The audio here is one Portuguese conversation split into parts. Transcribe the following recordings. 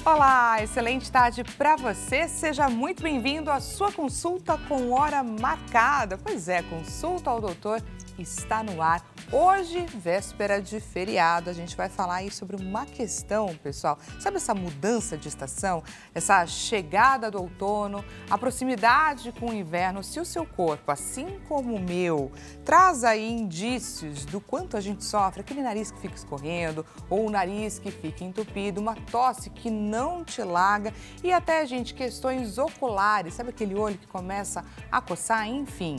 Olá, excelente tarde para você. Seja muito bem-vindo à sua consulta com hora marcada. Pois é, consulta ao doutor está no ar. Hoje, véspera de feriado, a gente vai falar aí sobre uma questão, pessoal. Sabe essa mudança de estação, essa chegada do outono, a proximidade com o inverno? Se o seu corpo, assim como o meu, traz aí indícios do quanto a gente sofre, aquele nariz que fica escorrendo, ou o nariz que fica entupido, uma tosse que não te larga e até, gente, questões oculares, sabe aquele olho que começa a coçar, enfim.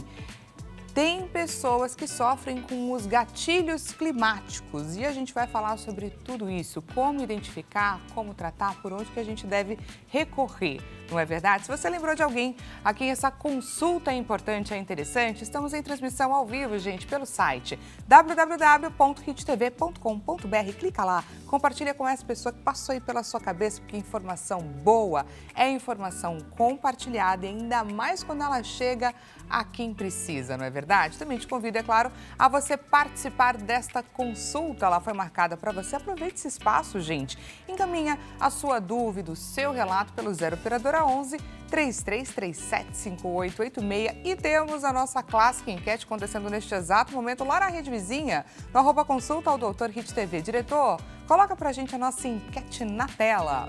Tem pessoas que sofrem com os gatilhos climáticos e a gente vai falar sobre tudo isso, como identificar, como tratar, por onde que a gente deve recorrer, não é verdade? Se você lembrou de alguém a quem essa consulta é importante, é interessante, estamos em transmissão ao vivo, gente, pelo site www.hittv.com.br. Clica lá, compartilha com essa pessoa que passou aí pela sua cabeça, porque informação boa é informação compartilhada e ainda mais quando ela chega a quem precisa, não é verdade? Também te convido, é claro, a você participar desta consulta. Ela foi marcada para você. Aproveite esse espaço, gente. Encaminha a sua dúvida, o seu relato pelo 0 Operadora 11 3337 5886 e temos a nossa clássica enquete acontecendo neste exato momento lá na rede vizinha, no @consulta ao Doutor Hit TV. Diretor, coloca pra gente a nossa enquete na tela.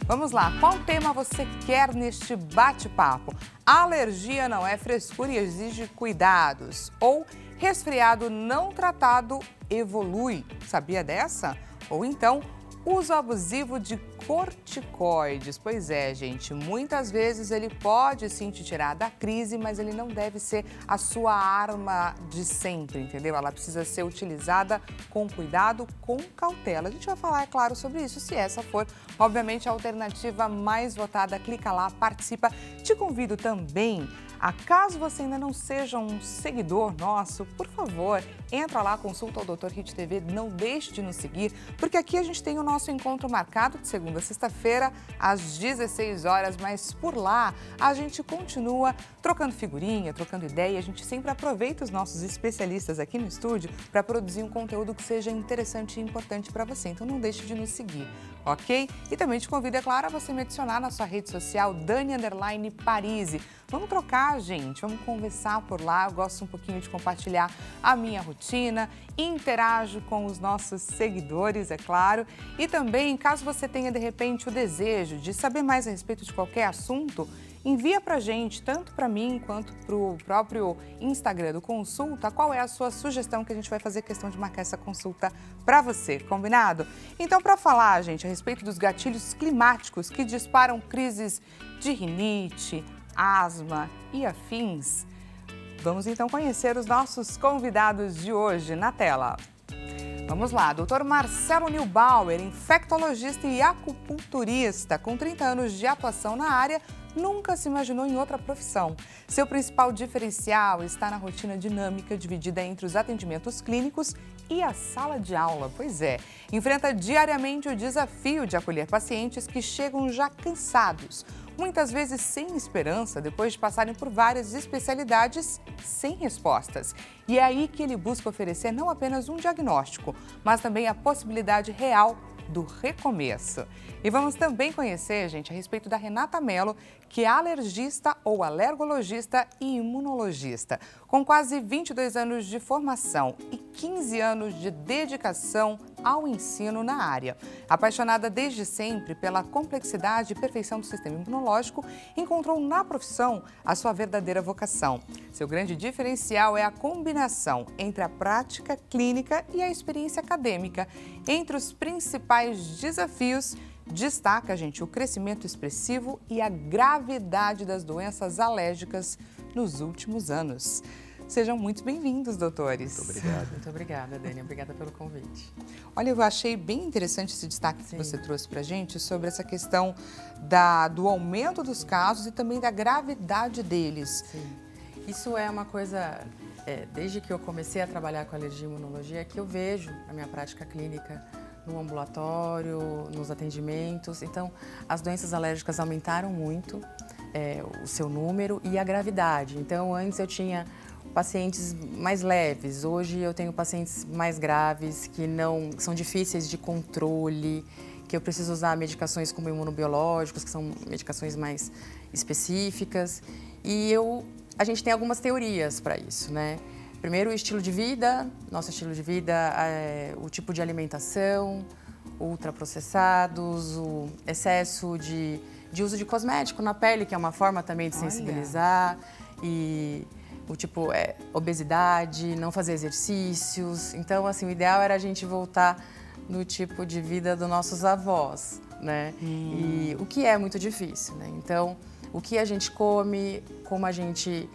Vamos lá, qual tema você quer neste bate-papo? Alergia não é frescura e exige cuidados. Ou resfriado não tratado evolui. Sabia dessa? Ou então, uso abusivo de corticoides. Pois é, gente, muitas vezes ele pode sim te tirar da crise, mas ele não deve ser a sua arma de sempre, entendeu? Ela precisa ser utilizada com cuidado, com cautela. A gente vai falar, é claro, sobre isso, se essa for, obviamente, a alternativa mais votada. Clica lá, participa. Te convido também a, caso você ainda não seja um seguidor nosso, por favor, entra lá, consulta ao Doutor Hit TV, não deixe de nos seguir, porque aqui a gente tem o nosso encontro marcado de segunda a sexta-feira, às 16 horas, mas por lá a gente continua trocando figurinha, trocando ideia, a gente sempre aproveita os nossos especialistas aqui no estúdio para produzir um conteúdo que seja interessante e importante para você, então não deixe de nos seguir, ok? E também te convido, é claro, a você me adicionar na sua rede social, Dani_Parisi. Vamos trocar, gente, vamos conversar por lá. Eu gosto um pouquinho de compartilhar a minha rotina, interajo com os nossos seguidores, é claro. E também, caso você tenha, de repente, o desejo de saber mais a respeito de qualquer assunto, envia pra gente, tanto para mim quanto pro próprio Instagram do Consulta, qual é a sua sugestão que a gente vai fazer questão de marcar essa consulta para você, combinado? Então, para falar, gente, a respeito dos gatilhos climáticos que disparam crises de rinite, asma e afins, vamos então conhecer os nossos convidados de hoje na tela. Vamos lá, Dr. Marcelo Neubauer, infectologista e acupunturista, com 30 anos de atuação na área, nunca se imaginou em outra profissão. Seu principal diferencial está na rotina dinâmica dividida entre os atendimentos clínicos e a sala de aula. Pois é, enfrenta diariamente o desafio de acolher pacientes que chegam já cansados, muitas vezes sem esperança, depois de passarem por várias especialidades sem respostas. E é aí que ele busca oferecer não apenas um diagnóstico, mas também a possibilidade real do recomeço. E vamos também conhecer, gente, a respeito da Renata Mello, que é alergista ou alergologista e imunologista, com quase 22 anos de formação e 15 anos de dedicação ao ensino na área. Apaixonada desde sempre pela complexidade e perfeição do sistema imunológico, encontrou na profissão a sua verdadeira vocação. Seu grande diferencial é a combinação entre a prática clínica e a experiência acadêmica. Entre os principais desafios, destaca, gente, o crescimento expressivo e a gravidade das doenças alérgicas nos últimos anos. Sejam muito bem-vindos, doutores. Muito obrigado. Muito obrigada, Dani. Obrigada pelo convite. Olha, eu achei bem interessante esse destaque que você trouxe para a gente sobre essa questão do aumento dos casos e também da gravidade deles. Sim. Isso é uma coisa, desde que eu comecei a trabalhar com alergia e imunologia, que eu vejo na minha prática clínica, no ambulatório, nos atendimentos. Então, as doenças alérgicas aumentaram muito o seu número e a gravidade. Então, antes eu tinha pacientes mais leves, hoje eu tenho pacientes mais graves que são difíceis de controle, que eu preciso usar medicações como imunobiológicos, que são medicações mais específicas. E a gente tem algumas teorias para isso, né? Primeiro, o estilo de vida, nosso estilo de vida, o tipo de alimentação, ultraprocessados, o excesso de uso de cosmético na pele, que é uma forma também de sensibilizar, e o tipo obesidade, não fazer exercícios. Então, assim, o ideal era a gente voltar no tipo de vida dos nossos avós, né? E o que é muito difícil, né? Então, o que a gente come, como a gente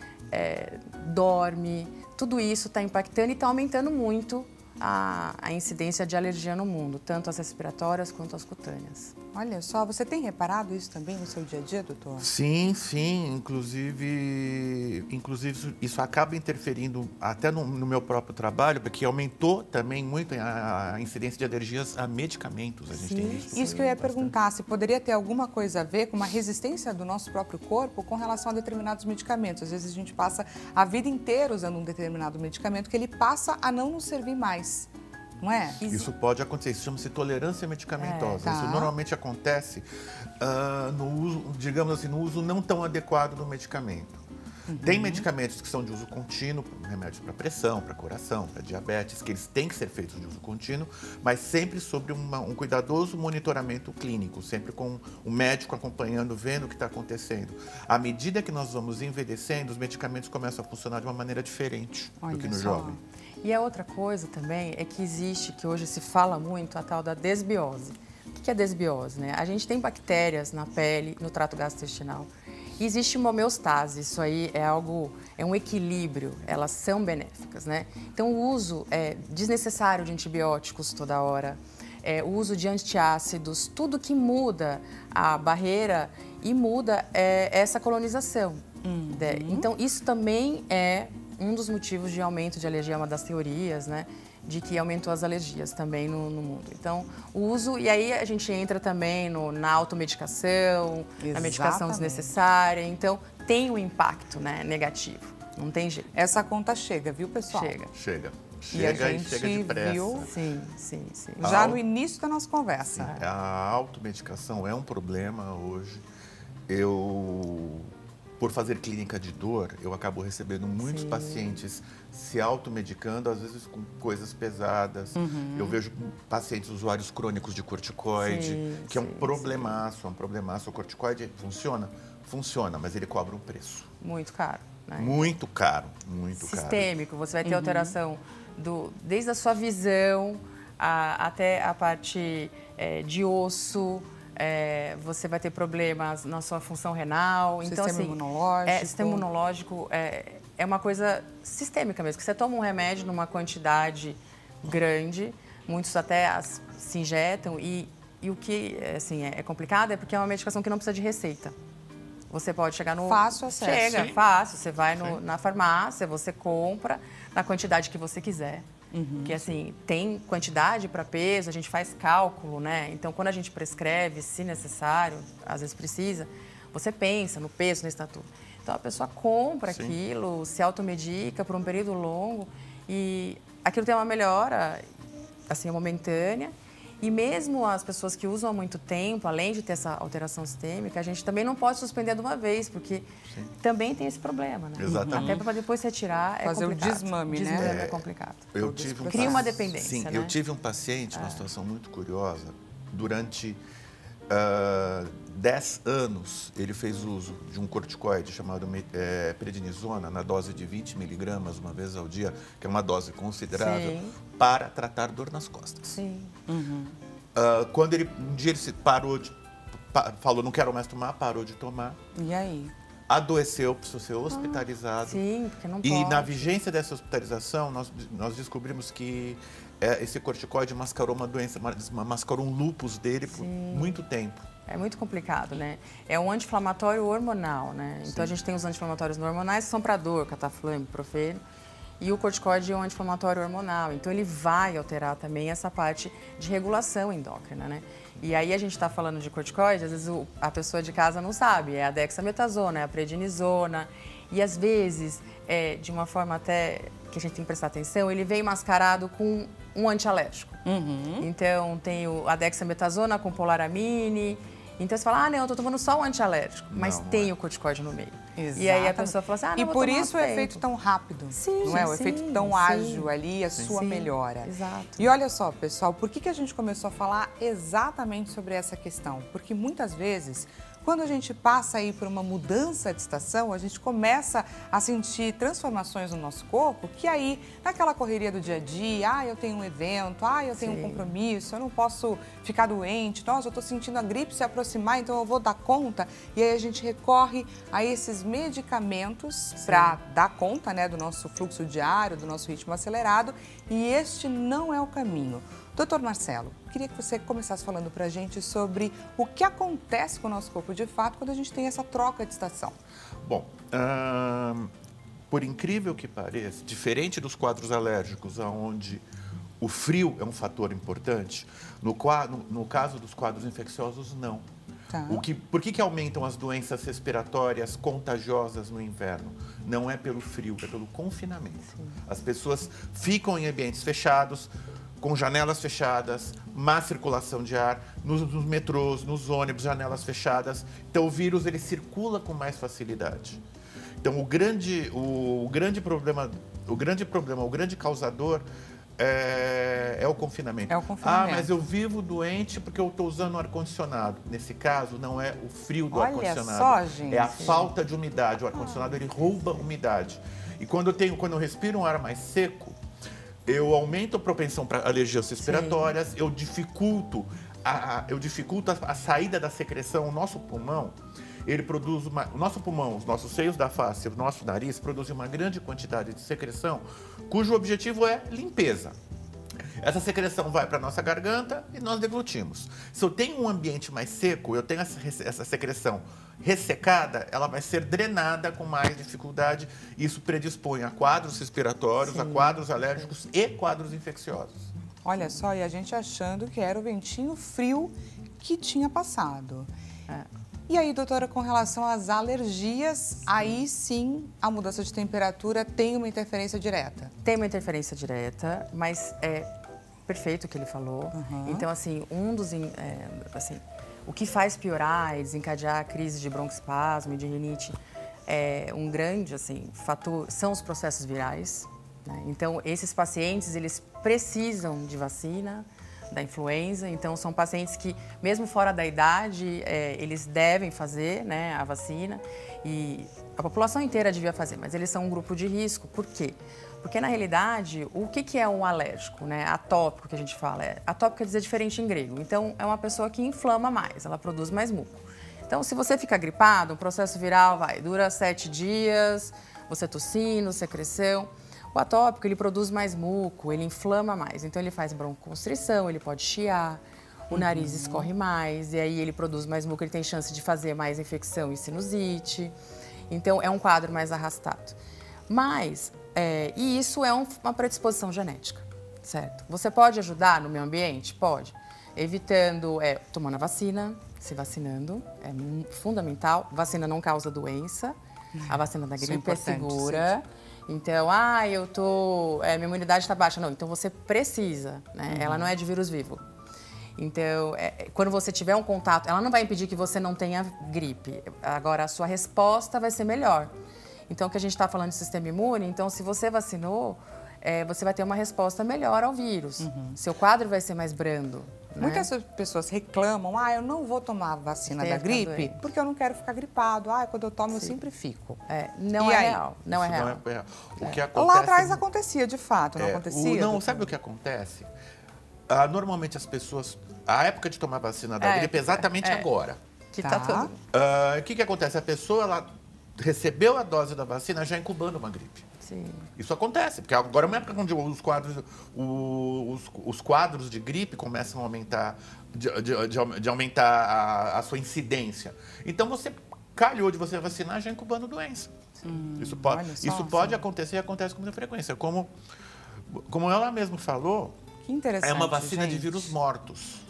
dorme, tudo isso está impactando e está aumentando muito a incidência de alergia no mundo, tanto as respiratórias quanto as cutâneas. Olha só, você tem reparado isso também no seu dia a dia, doutor? Sim, sim. Inclusive isso acaba interferindo até no meu próprio trabalho, porque aumentou também muito a incidência de alergias a medicamentos. A gente tem visto isso que eu ia bastante. perguntar, se poderia ter alguma coisa a ver com uma resistência do nosso próprio corpo com relação a determinados medicamentos. Às vezes a gente passa a vida inteira usando um determinado medicamento que ele passa a não nos servir mais. Não é? Isso pode acontecer, isso chama-se tolerância medicamentosa. Isso normalmente acontece no uso, digamos assim, no uso não tão adequado do medicamento. Tem medicamentos que são de uso contínuo, remédios para pressão, para coração, para diabetes, que eles têm que ser feitos de uso contínuo, mas sempre sobre um cuidadoso monitoramento clínico, sempre com o médico acompanhando, vendo o que está acontecendo. À medida que nós vamos envelhecendo, os medicamentos começam a funcionar de uma maneira diferente do que no jovem. E a outra coisa também é que existe, que hoje se fala muito, a tal da desbiose. O que é desbiose, né? A gente tem bactérias na pele, no trato gastrointestinal. E existe uma homeostase, isso aí é um equilíbrio, elas são benéficas, né? Então o uso desnecessário de antibióticos toda hora, o uso de antiácidos, tudo que muda a barreira e muda essa colonização. Então isso também é um dos motivos de aumento de alergia, uma das teorias, né? De que aumentou as alergias também no mundo. Então, o uso, e aí a gente entra também na automedicação, na medicação desnecessária. Então, tem um impacto, né, negativo. Não tem jeito. Essa conta chega, viu, pessoal? Chega E a gente chega depressa. viu, sim. já no início da nossa conversa. Sim, a automedicação é um problema hoje. Por fazer clínica de dor, eu acabo recebendo muitos pacientes se automedicando, às vezes com coisas pesadas. Eu vejo pacientes usuários crônicos de corticoide, que é um problemaço, O corticoide funciona, mas ele cobra um preço. Muito caro, né? Muito caro. Sistêmico, você vai ter alteração desde a sua visão até a parte de osso. Você vai ter problemas na sua função renal. Então, sistema imunológico. Sistema imunológico é uma coisa sistêmica mesmo, que você toma um remédio numa quantidade grande, muitos até se injetam, e o que assim, é complicado é porque é uma medicação que não precisa de receita. Você pode chegar no... Fácil acesso. Fácil. Você vai na farmácia, você compra na quantidade que você quiser. Porque, assim, tem quantidade para peso, a gente faz cálculo, né? Então, quando a gente prescreve, se necessário, às vezes precisa, você pensa no peso, na estatura. Então, a pessoa compra aquilo, se automedica por um período longo e aquilo tem uma melhora, assim, momentânea. E mesmo as pessoas que usam há muito tempo, além de ter essa alteração sistêmica, a gente também não pode suspender de uma vez, porque também tem esse problema, né? Exatamente. Até para depois retirar é fazer complicado. Fazer o desmame, né? Desmame é complicado. Cria uma dependência, Sim, né? eu tive um paciente, uma situação muito curiosa. Durante 10 anos, ele fez uso de um corticoide chamado prednisona, na dose de 20 miligramas, uma vez ao dia, que é uma dose considerável, para tratar dor nas costas. Sim. Quando um dia ele falou, não quero mais tomar, parou de tomar. E aí? Adoeceu, precisou ser hospitalizado. Sim, porque não pode. E na vigência dessa hospitalização, nós descobrimos que esse corticoide mascarou uma doença, mascarou um lúpus dele por muito tempo. É muito complicado, né? É um anti-inflamatório hormonal, né? Então, a gente tem os anti-inflamatórios hormonais que são para dor, cataflã, ibuprofeno. E o corticoide é um anti-inflamatório hormonal. Então, ele vai alterar também essa parte de regulação endócrina, né? E aí, a gente está falando de corticoide, às vezes a pessoa de casa não sabe. É a dexametasona, é a prednisona. E, às vezes, de uma forma até que a gente tem que prestar atenção, ele vem mascarado com um antialérgico. Então, tem a dexametasona com polaramine. Então, você fala, não, eu tô tomando só um antialérgico. Mas tem o corticóide no meio. Exatamente. E aí a pessoa fala assim, não, e vou por tomar isso o efeito tão rápido, sim, não é? O sim, efeito tão ágil ali, a sua sim, melhora. Exato. E olha só, pessoal, por que a gente começou a falar exatamente sobre essa questão? Porque muitas vezes, quando a gente passa aí por uma mudança de estação, a gente começa a sentir transformações no nosso corpo, que aí, naquela correria do dia a dia, eu tenho um evento, eu tenho um compromisso, eu não posso ficar doente, nossa, eu estou sentindo a gripe se aproximar, então eu vou dar conta. E aí a gente recorre a esses medicamentos para dar conta, né, do nosso fluxo diário, do nosso ritmo acelerado, e este não é o caminho. Doutor Marcelo, queria que você começasse falando para a gente sobre o que acontece com o nosso corpo de fato quando a gente tem essa troca de estação. Bom, por incrível que pareça, diferente dos quadros alérgicos, onde o frio é um fator importante, no caso dos quadros infecciosos, não. Tá. Por que aumentam as doenças respiratórias contagiosas no inverno? Não é pelo frio, é pelo confinamento. Sim. As pessoas ficam em ambientes fechados, com janelas fechadas, má circulação de ar, nos metrôs, nos ônibus, janelas fechadas. Então, o vírus ele circula com mais facilidade. Então, o grande causador é o confinamento. É o confinamento. Mas eu vivo doente porque eu estou usando ar-condicionado. Nesse caso, não é o frio do ar-condicionado. Olha só, gente. É a falta de umidade. O ar-condicionado ele rouba umidade. E quando eu respiro um ar mais seco, eu aumento a propensão para alergias respiratórias, eu dificulto a saída da secreção. O nosso pulmão, ele produz o nosso pulmão, os nossos seios da face, o nosso nariz produzem uma grande quantidade de secreção, cujo objetivo é limpeza. Essa secreção vai para a nossa garganta e nós deglutimos. Se eu tenho um ambiente mais seco, eu tenho essa secreção ressecada, ela vai ser drenada com mais dificuldade. Isso predispõe a quadros respiratórios, a quadros alérgicos e quadros infecciosos. Olha só, e a gente achando que era o ventinho frio que tinha passado. E aí, doutora, com relação às alergias, aí sim a mudança de temperatura tem uma interferência direta? Tem uma interferência direta, mas é perfeito o que ele falou. Então, assim, o que faz piorar e desencadear a crise de broncoespasmo e de rinite um grande fator são os processos virais. Né? Então, esses pacientes, eles precisam de vacina da influenza, então são pacientes que, mesmo fora da idade, eles devem fazer, né, a vacina, e a população inteira devia fazer, mas eles são um grupo de risco. Por quê? Porque, na realidade, o que é um alérgico, né? Atópico, que a gente fala. Atópico quer dizer diferente em grego. Então, é uma pessoa que inflama mais, ela produz mais muco. Então, se você fica gripado, o processo viral dura 7 dias, você tossindo, secreção. O atópico, ele produz mais muco, ele inflama mais. Então, ele faz broncoconstrição, ele pode chiar, o nariz escorre mais, e aí ele produz mais muco, ele tem chance de fazer mais infecção e sinusite. Então, é um quadro mais arrastado. Mas, e isso é uma predisposição genética, certo? Você pode ajudar no meio ambiente? Pode. Evitando, tomando a vacina, se vacinando, é fundamental. Vacina não causa doença, a vacina da gripe é segura. Sim. Então, minha imunidade está baixa. Não, então você precisa, né? Ela não é de vírus vivo. Então, quando você tiver um contato, ela não vai impedir que você não tenha gripe. Agora, a sua resposta vai ser melhor. Então, o que a gente está falando de sistema imune, então, se você vacinou, você vai ter uma resposta melhor ao vírus. Seu quadro vai ser mais brando. Né? Muitas pessoas reclamam, eu não vou tomar a vacina da gripe porque eu não quero ficar gripado. Quando eu tomo, eu sempre fico. Não é real. Não é real. O que acontece... Lá atrás acontecia, de fato, não acontecia? Sabe o que acontece? Normalmente as pessoas... A época de tomar vacina da gripe é exatamente agora. Que tá todo... O que acontece? A pessoa, ela recebeu a dose da vacina já incubando uma gripe. Sim. Isso acontece, porque agora é uma época onde os quadros de gripe começam a aumentar, de aumentar a sua incidência. Então, você calhou de você vacinar já incubando doença. Isso pode acontecer e acontece com muita frequência. Como ela mesma falou, que interessante, é uma vacina de vírus mortos.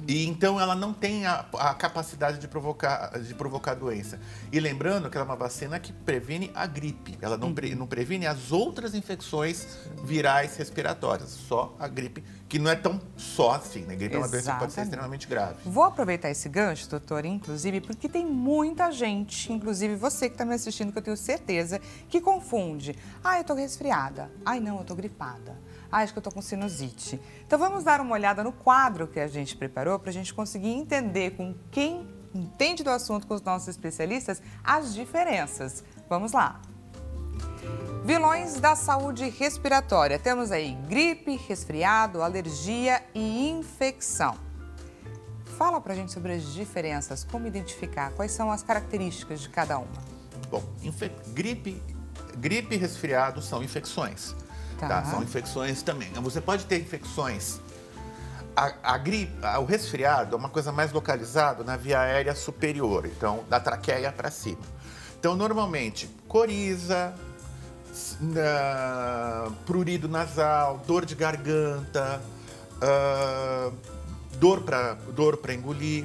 E então ela não tem a capacidade de provocar doença. E lembrando que ela é uma vacina que previne a gripe. Ela não previne as outras infecções virais respiratórias. Só a gripe, que não é tão só assim, né? A gripe é uma doença que pode ser extremamente grave. Vou aproveitar esse gancho, doutor, inclusive, porque tem muita gente, inclusive você que está me assistindo, que eu tenho certeza, que confunde. Ah, eu estou resfriada. Ai, não, eu estou gripada. Ah, acho que eu estou com sinusite. Então vamos dar uma olhada no quadro que a gente preparou para a gente conseguir entender com quem entende do assunto, com os nossos especialistas, as diferenças. Vamos lá. Vilões da saúde respiratória. Temos aí gripe, resfriado, alergia e infecção. Fala pra gente sobre as diferenças, como identificar, quais são as características de cada uma. Bom, gripe e resfriado são infecções. Tá? São infecções também. Você pode ter infecções. A gripe, o resfriado é uma coisa mais localizada na via aérea superior, então da traqueia para cima. Então, normalmente, coriza, prurido nasal, dor de garganta, dor para engolir.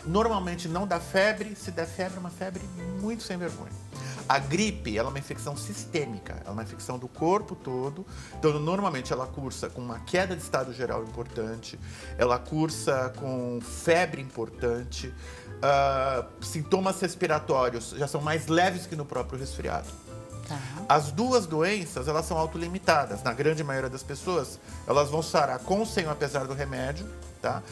Normalmente não dá febre, se der febre é uma febre muito sem vergonha. A gripe, ela é uma infecção sistêmica, ela é uma infecção do corpo todo. Então, normalmente ela cursa com uma queda de estado geral importante, ela cursa com febre importante, sintomas respiratórios já são mais leves que no próprio resfriado. As duas doenças, elas são autolimitadas. Na grande maioria das pessoas, elas vão sarar com ou sem, apesar do remédio, tá?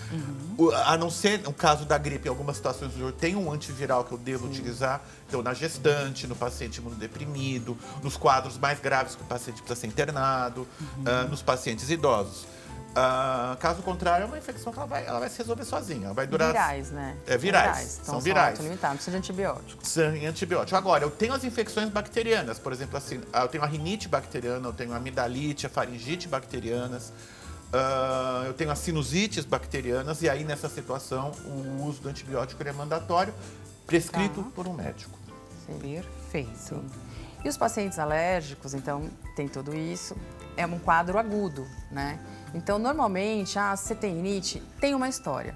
A não ser, no caso da gripe, em algumas situações eu tenho um antiviral que eu devo utilizar. Então, na gestante, no paciente imunodeprimido, nos quadros mais graves que o paciente precisa ser internado, nos pacientes idosos. Caso contrário, é uma infecção que ela vai se resolver sozinha. Ela vai durar... Virais, né? Virais. Então, são virais. Não precisa de antibiótico. Sem antibiótico. Agora, eu tenho as infecções bacterianas. Por exemplo, assim, eu tenho a rinite bacteriana, eu tenho a amidalite, a faringite bacterianas, eu tenho as sinusites bacterianas. E aí, nessa situação, o uso do antibiótico é mandatório, prescrito por um médico. Perfeito. Sim. E os pacientes alérgicos, então, tem tudo isso. É um quadro agudo, né? Então, normalmente, se você tem rinite, tem uma história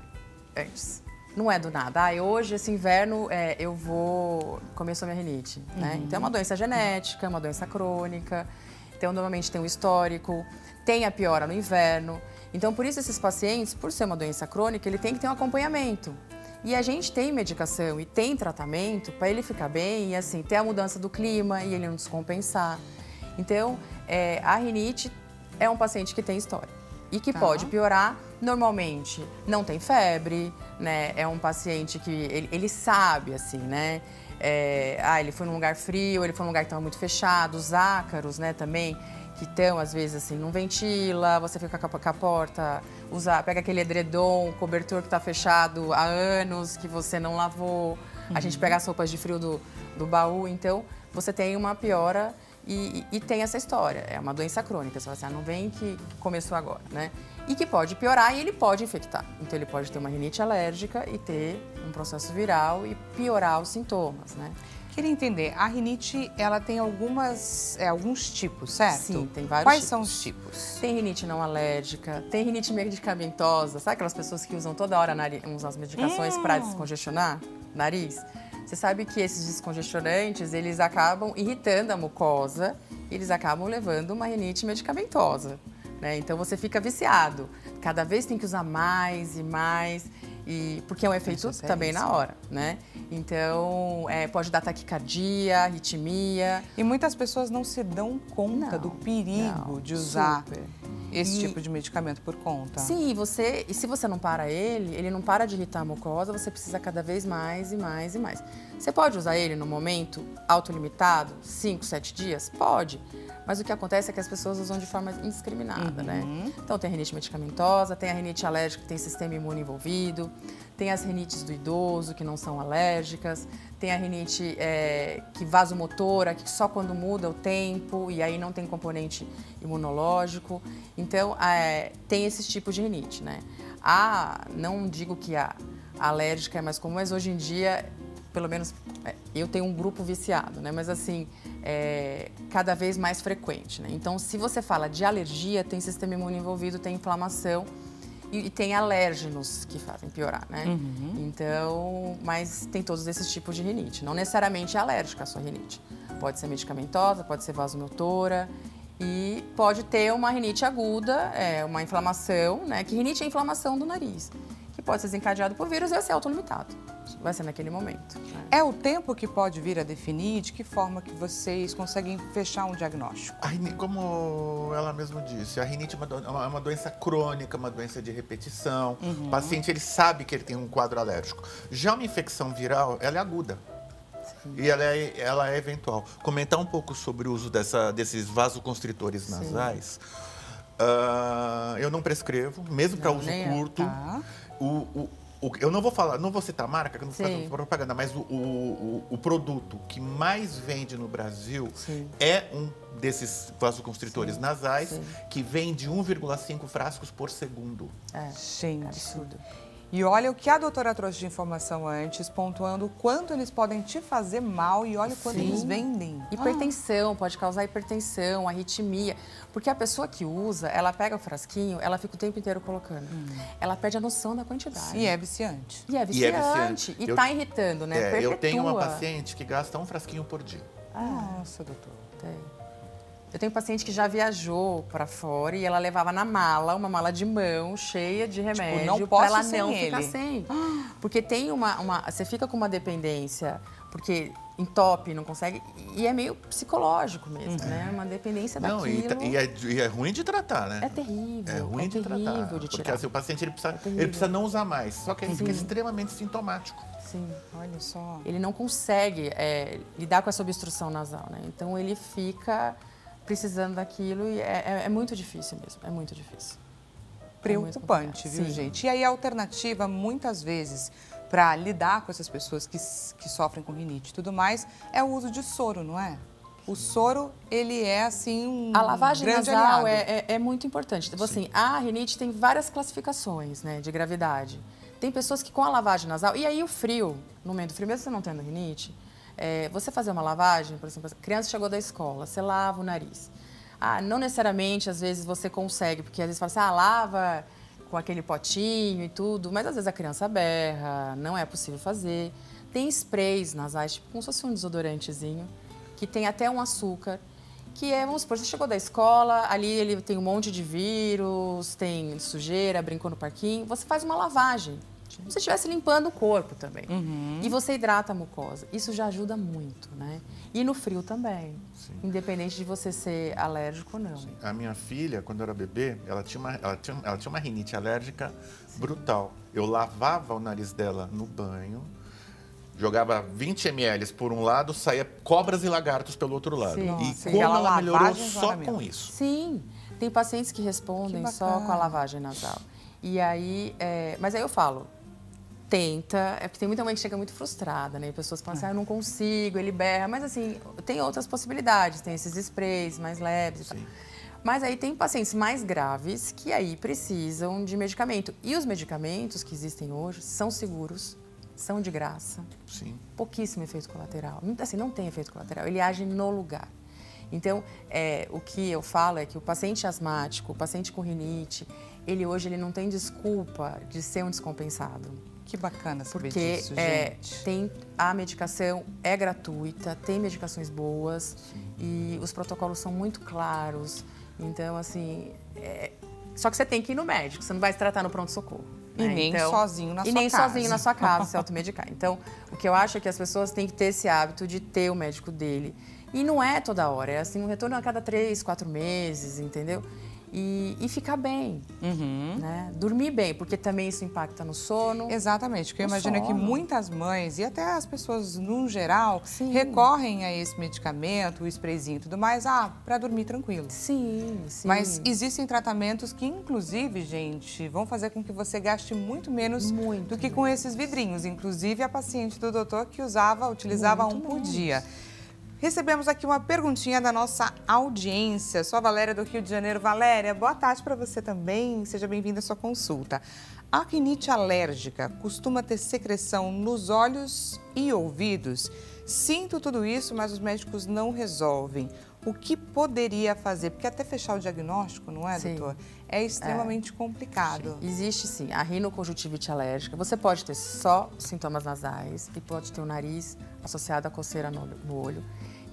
antes. Não é do nada. Hoje, esse inverno, começou minha rinite, né? Então, é uma doença genética, uma doença crônica. Então, normalmente tem um histórico, tem a piora no inverno. Então, por isso, esses pacientes, por ser uma doença crônica, ele tem que ter um acompanhamento. E a gente tem medicação e tem tratamento para ele ficar bem e, assim, ter a mudança do clima e ele não descompensar. Então, a rinite é um paciente que tem história e que pode piorar. Normalmente, não tem febre, né? É um paciente que ele sabe, assim, né? Ele foi num lugar frio, ele foi num lugar que estava muito fechado. Os ácaros, né, também, que estão, às vezes, assim, não ventila, você fica com a porta, pega aquele edredom, cobertor que está fechado há anos, que você não lavou. A gente pega as roupas de frio do baú, então você tem uma piora e tem essa história. É uma doença crônica, você fala assim, não vem que começou agora, né? E que pode piorar e ele pode infectar. Então ele pode ter uma rinite alérgica e ter um processo viral e piorar os sintomas, né? Queria entender, a rinite, ela tem alguns tipos, certo? Sim, tem vários Quais tipos. são os tipos? Tem rinite não alérgica, tem rinite medicamentosa. Sabe aquelas pessoas que usam toda hora as medicações para descongestionar o nariz? Você sabe que esses descongestionantes, eles acabam irritando a mucosa, eles acabam levando uma rinite medicamentosa, né? Então você fica viciado. Cada vez tem que usar mais e mais, porque é um efeito também na hora, né? Então, pode dar taquicardia, arritmia. E muitas pessoas não se dão conta do perigo de usar esse tipo de medicamento por conta. Sim, e se você não para ele não para de irritar a mucosa, você precisa cada vez mais e mais e mais. Você pode usar ele no momento autolimitado, 5, 7 dias? Pode. Mas o que acontece é que as pessoas usam de forma indiscriminada, né? Então, tem a rinite medicamentosa, tem a rinite alérgica que tem sistema imune envolvido, tem as rinites do idoso que não são alérgicas, tem a rinite vasomotora, que só quando muda o tempo e aí não tem componente imunológico. Então, tem esses tipos de rinite, né? Não digo que a alérgica é mais comum, mas hoje em dia, pelo menos, eu tenho um grupo viciado, né? Mas assim, cada vez mais frequente, né? Então, se você fala de alergia, tem sistema imune envolvido, tem inflamação E tem alérgenos que fazem piorar, né? Então, mas tem todos esses tipos de rinite. Não necessariamente é alérgica a sua rinite. Pode ser medicamentosa, pode ser vasomotora e pode ter uma rinite aguda, uma inflamação, né? Que rinite é inflamação do nariz, que pode ser desencadeado por vírus e vai ser autolimitado. Vai ser naquele momento. Né? É o tempo que pode vir a definir? De que forma que vocês conseguem fechar um diagnóstico? Como ela mesma disse, a rinite é uma doença crônica, uma doença de repetição. O paciente, ele sabe que ele tem um quadro alérgico. Já uma infecção viral, ela é aguda. Sim. E ela é eventual. Comentar um pouco sobre o uso desses vasoconstritores nasais. Eu não prescrevo, mesmo para uso curto. Tá. Eu não vou citar a marca, que eu não vou fazer propaganda, mas o produto que mais vende no Brasil é um desses vasoconstritores nasais, que vende 1,5 frascos por segundo. Gente, absurdo. E olha o que a doutora trouxe de informação antes, pontuando o quanto eles podem te fazer mal e olha o quanto eles vendem. Hipertensão, pode causar hipertensão, arritmia. Porque a pessoa que usa, ela pega o frasquinho, ela fica o tempo inteiro colocando. Ela perde a noção da quantidade. E é viciante. E E tá irritando, né? Perpetua. Eu tenho uma paciente que gasta um frasquinho por dia. Nossa, doutor. Eu tenho paciente que já viajou para fora e ela levava na mala, uma mala de mão cheia de remédio para ela não ficar sem. Porque tem você fica com uma dependência, porque entope, não consegue, e é meio psicológico mesmo, né? Uma dependência daquilo. E é ruim de tratar, né? É terrível. É ruim de tratar. Porque assim, o paciente ele precisa não usar mais, só que ele fica extremamente sintomático. Sim, olha só. Ele não consegue lidar com essa obstrução nasal, né? Então ele fica precisando daquilo e é muito difícil mesmo, é muito difícil. Preocupante, viu, gente? E aí a alternativa, muitas vezes, para lidar com essas pessoas que sofrem com rinite e tudo mais, é o uso de soro, não é? O soro, ele é, assim, a lavagem grande nasal aliado. é muito importante. Então, assim, a rinite tem várias classificações, né, de gravidade. Tem pessoas que com a lavagem nasal, e aí o frio, no meio do frio, mesmo você não tendo rinite, você fazer uma lavagem, por exemplo, a criança chegou da escola, você lava o nariz. Não necessariamente, às vezes, você consegue, porque às vezes fala assim, lava com aquele potinho e tudo, mas às vezes a criança berra, não é possível fazer. Tem sprays nasais, tipo como se fosse um desodorantezinho, que tem até um açúcar, que vamos supor, você chegou da escola, ali ele tem um monte de vírus, tem sujeira, brincou no parquinho, você faz uma lavagem. Como se estivesse limpando o corpo também. E você hidrata a mucosa. Isso já ajuda muito, né? E no frio também. Sim. Independente de você ser alérgico ou não. Sim. A minha filha, quando era bebê, ela tinha uma rinite alérgica brutal. Eu lavava o nariz dela no banho, jogava 20 ml por um lado, saía cobras e lagartos pelo outro lado. Sim. Como ela melhorou só com isso. Sim. Tem pacientes que respondem só com a lavagem nasal. E aí, mas aí eu falo, tenta, porque tem muita mãe que chega muito frustrada, né? E pessoas falam assim, eu não consigo, ele berra. Mas assim, tem outras possibilidades, tem esses sprays mais leves e tal. Mas aí tem pacientes mais graves que aí precisam de medicamento. E os medicamentos que existem hoje são seguros, são de graça. Sim. Pouquíssimo efeito colateral. Assim, não tem efeito colateral, ele age no lugar. Então, o que eu falo é que o paciente asmático, o paciente com rinite, hoje ele não tem desculpa de ser um descompensado. Que bacana saber porque disso, gente. A medicação é gratuita, tem medicações boas e os protocolos são muito claros. Então, assim, só que você tem que ir no médico, você não vai se tratar no pronto-socorro. E nem sozinho na sua casa. E nem sozinho na sua casa, se automedicar. Então, o que eu acho é que as pessoas têm que ter esse hábito de ter o médico dele. E não é toda hora, é assim, um retorno a cada 3, 4 meses, entendeu? E ficar bem, né? Dormir bem, porque também isso impacta no sono. Exatamente, porque eu imagino que muitas mães e até as pessoas no geral recorrem a esse medicamento, o sprayzinho e tudo mais, para dormir tranquilo. Sim. Mas existem tratamentos que, inclusive, gente, vão fazer com que você gaste muito menos do que com esses vidrinhos. Inclusive, a paciente do doutor que utilizava um por dia. Recebemos aqui uma perguntinha da nossa audiência. Sou a Valéria do Rio de Janeiro. Valéria, boa tarde para você também. Seja bem-vinda à sua consulta. A rinite alérgica costuma ter secreção nos olhos e ouvidos. Sinto tudo isso, mas os médicos não resolvem. o que poderia fazer? Porque até fechar o diagnóstico, não é, Sim. doutor? É extremamente complicado. Existe sim a rinoconjuntivite alérgica. Você pode ter só sintomas nasais e pode ter o nariz associado à coceira no olho.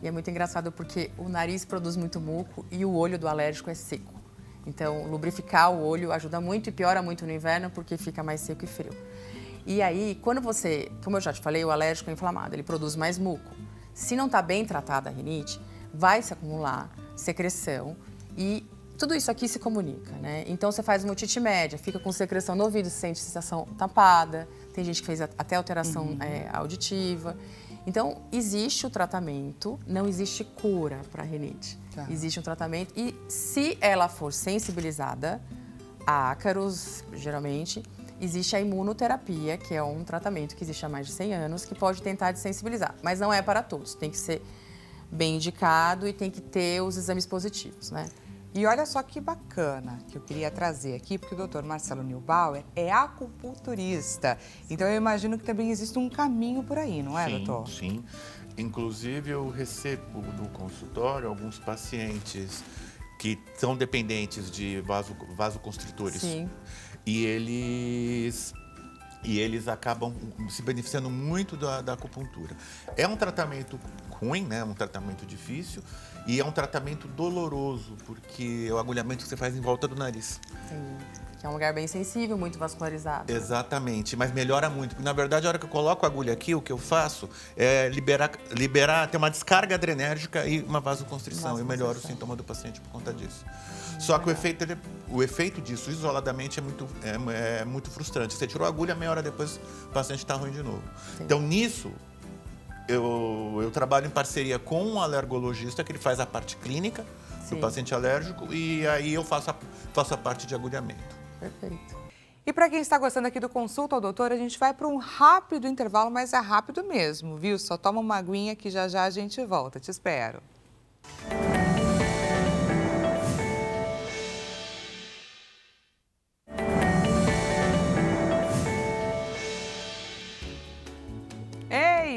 E é muito engraçado porque o nariz produz muito muco e o olho do alérgico é seco. Então, lubrificar o olho ajuda muito e piora muito no inverno porque fica mais seco e frio. E aí, quando você, como eu já te falei, o alérgico é inflamado, ele produz mais muco. Se não está bem tratada a rinite, vai se acumular secreção e tudo isso aqui se comunica, né? Então, você faz uma otite média, fica com secreção no ouvido, sente sensação tapada, tem gente que fez até alteração auditiva. Então, existe o tratamento, não existe cura para a rinite. Tá. Existe um tratamento e se ela for sensibilizada a ácaros, geralmente, existe a imunoterapia, que é um tratamento que existe há mais de 100 anos, que pode tentar desensibilizar, mas não é para todos. Tem que ser bem indicado e tem que ter os exames positivos, né? E olha só que bacana que eu queria trazer aqui, porque o doutor Marcelo Neubauer é acupunturista. Então, eu imagino que também existe um caminho por aí, não é, doutor? Sim. Inclusive, eu recebo no consultório alguns pacientes que são dependentes de vasoconstritores. Sim. E eles acabam se beneficiando muito da acupuntura. É um tratamento ruim, né? Um tratamento difícil e é um tratamento doloroso, porque é o agulhamento que você faz em volta do nariz. Sim. Que é um lugar bem sensível, muito vascularizado. Exatamente, mas melhora muito. Porque, na verdade, a hora que eu coloco a agulha aqui, o que eu faço é liberar, ter uma descarga adrenérgica e uma vasoconstrição. E melhora o sintoma do paciente por conta disso. Só que o efeito disso, isoladamente, é muito frustrante. Você tirou a agulha, meia hora depois o paciente está ruim de novo. Sim. Então, nisso, eu trabalho em parceria com um alergologista, que ele faz a parte clínica do paciente alérgico, e aí eu faço a parte de agulhamento. Perfeito. E para quem está gostando aqui do Consulta ao Doutor, a gente vai para um rápido intervalo, mas é rápido mesmo, viu? Só toma uma aguinha que já já a gente volta. Te espero.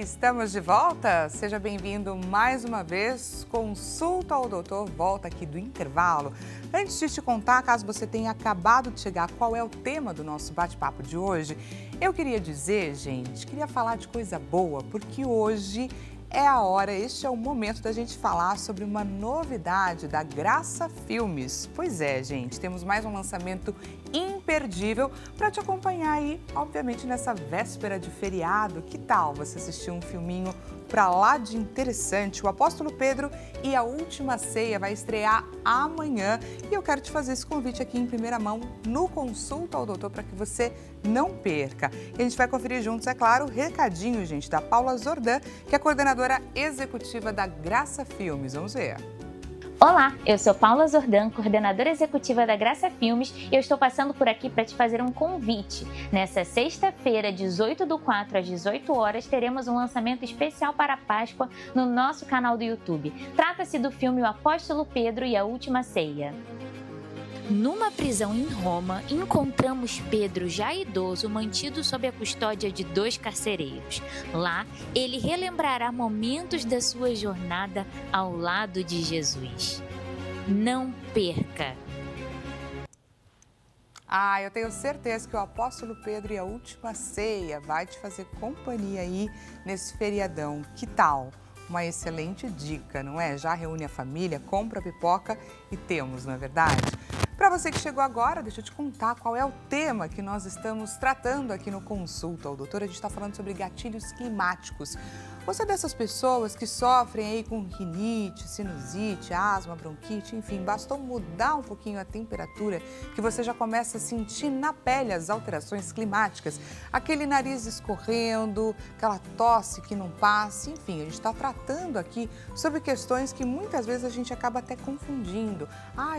Estamos de volta? Seja bem-vindo mais uma vez. Consulta ao Doutor volta aqui do intervalo. Antes de te contar, caso você tenha acabado de chegar, qual é o tema do nosso bate-papo de hoje, eu queria dizer, gente, queria falar de coisa boa, porque hoje é a hora, este é o momento da gente falar sobre uma novidade da Graça Filmes. Pois é, gente, temos mais um lançamento imperdível para te acompanhar aí, obviamente, nessa véspera de feriado. Que tal você assistir um filminho pra lá de interessante? O Apóstolo Pedro e a Última Ceia vai estrear amanhã e eu quero te fazer esse convite aqui em primeira mão no Consulta ao Doutor para que você não perca. E a gente vai conferir juntos, é claro, o recadinho, gente, da Paula Zordan, que é coordenadora executiva da Graça Filmes. Vamos ver. Olá, eu sou Paula Zordan, coordenadora executiva da Graça Filmes e eu estou passando por aqui para te fazer um convite. Nessa sexta-feira, 18/4 às 18 horas, teremos um lançamento especial para a Páscoa no nosso canal do YouTube. Trata-se do filme O Apóstolo Pedro e a Última Ceia. Numa prisão em Roma, encontramos Pedro, já idoso, mantido sob a custódia de 2 carcereiros. Lá, ele relembrará momentos da sua jornada ao lado de Jesus. Não perca! Eu tenho certeza que o Apóstolo Pedro e a Última Ceia vai te fazer companhia aí nesse feriadão. Que tal? Uma excelente dica, não é? Já reúne a família, compra a pipoca e temos, não é verdade? Para você que chegou agora, deixa eu te contar qual é o tema que nós estamos tratando aqui no Consulta ao Doutor. A gente está falando sobre gatilhos climáticos. Você é dessas pessoas que sofrem aí com rinite, sinusite, asma, bronquite, enfim, bastou mudar um pouquinho a temperatura que você já começa a sentir na pele as alterações climáticas. Aquele nariz escorrendo, aquela tosse que não passa, enfim, a gente está tratando aqui sobre questões que muitas vezes a gente acaba até confundindo.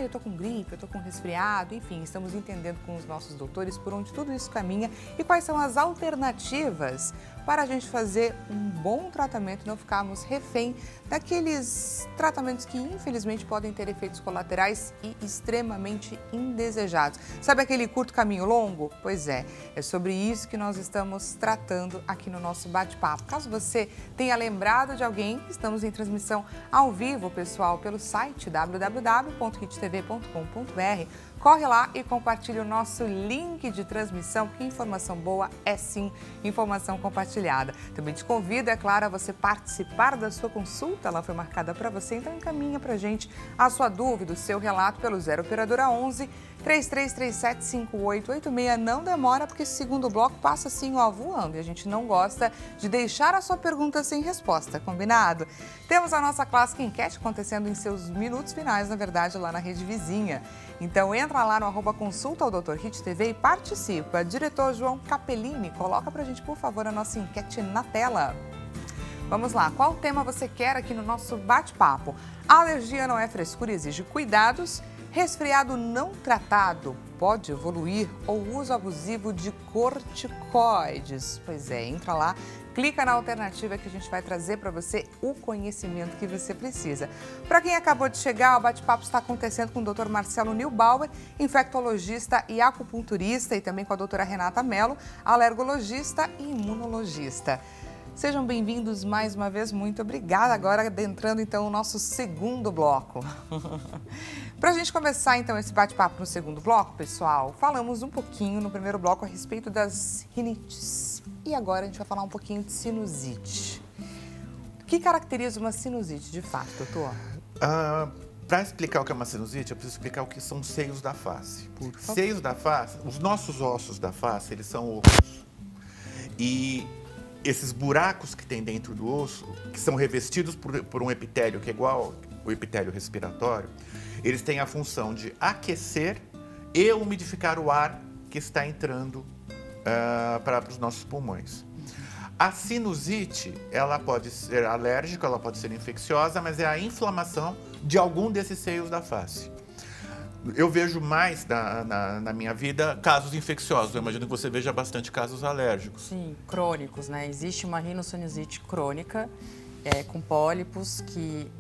Eu tô com gripe, eu tô com resfriado, enfim, estamos entendendo com os nossos doutores por onde tudo isso caminha e quais são as alternativas para a gente fazer um bom tratamento e não ficarmos refém daqueles tratamentos que infelizmente podem ter efeitos colaterais e extremamente indesejados. Sabe aquele curto caminho longo? Pois é sobre isso que nós estamos tratando aqui no nosso bate-papo. Caso você tenha lembrado de alguém, estamos em transmissão ao vivo, pessoal, pelo site www.hittv.com.br. Corre lá e compartilhe o nosso link de transmissão, porque informação boa é sim informação compartilhada. Também te convido, é claro, a você participar da sua consulta, ela foi marcada para você, então encaminha para a gente a sua dúvida, o seu relato pelo 0 Operadora 11 3337 5886. Não demora, porque esse segundo bloco passa assim, ó, voando, e a gente não gosta de deixar a sua pergunta sem resposta, combinado? Temos a nossa clássica enquete acontecendo em seus minutos finais, na verdade, lá na Rede Vizinha. Então entra lá no @consulta ao Dr. Hit TV e participa. Diretor João Capellini, coloca pra gente, por favor, a nossa enquete na tela. Vamos lá, qual tema você quer aqui no nosso bate-papo? A alergia não é frescura e exige cuidados. Resfriado não tratado pode evoluir ou uso abusivo de corticoides? Pois é, entra lá, clica na alternativa que a gente vai trazer para você o conhecimento que você precisa. Para quem acabou de chegar, o bate-papo está acontecendo com o Dr. Marcelo Nilbauer, infectologista e acupunturista, e também com a doutora Renata Mello, alergologista e imunologista. Sejam bem-vindos mais uma vez, muito obrigada. Agora adentrando então o nosso segundo bloco. Para a gente começar então esse bate-papo no segundo bloco, pessoal, falamos um pouquinho no primeiro bloco a respeito das rinites. E agora a gente vai falar um pouquinho de sinusite. O que caracteriza uma sinusite de fato, doutor? Para explicar o que é uma sinusite, eu preciso explicar o que são seios da face. Seios da face, os nossos ossos da face, eles são ossos. E esses buracos que tem dentro do osso, que são revestidos por um epitélio que é igual ao epitélio respiratório, eles têm a função de aquecer e umidificar o ar que está entrando para os nossos pulmões. A sinusite, ela pode ser alérgica, ela pode ser infecciosa, mas é a inflamação de algum desses seios da face. Eu vejo mais na minha vida casos infecciosos. Eu imagino que você veja bastante casos alérgicos. Sim, crônicos, né? Existe uma rinossinussite crônica com pólipos, que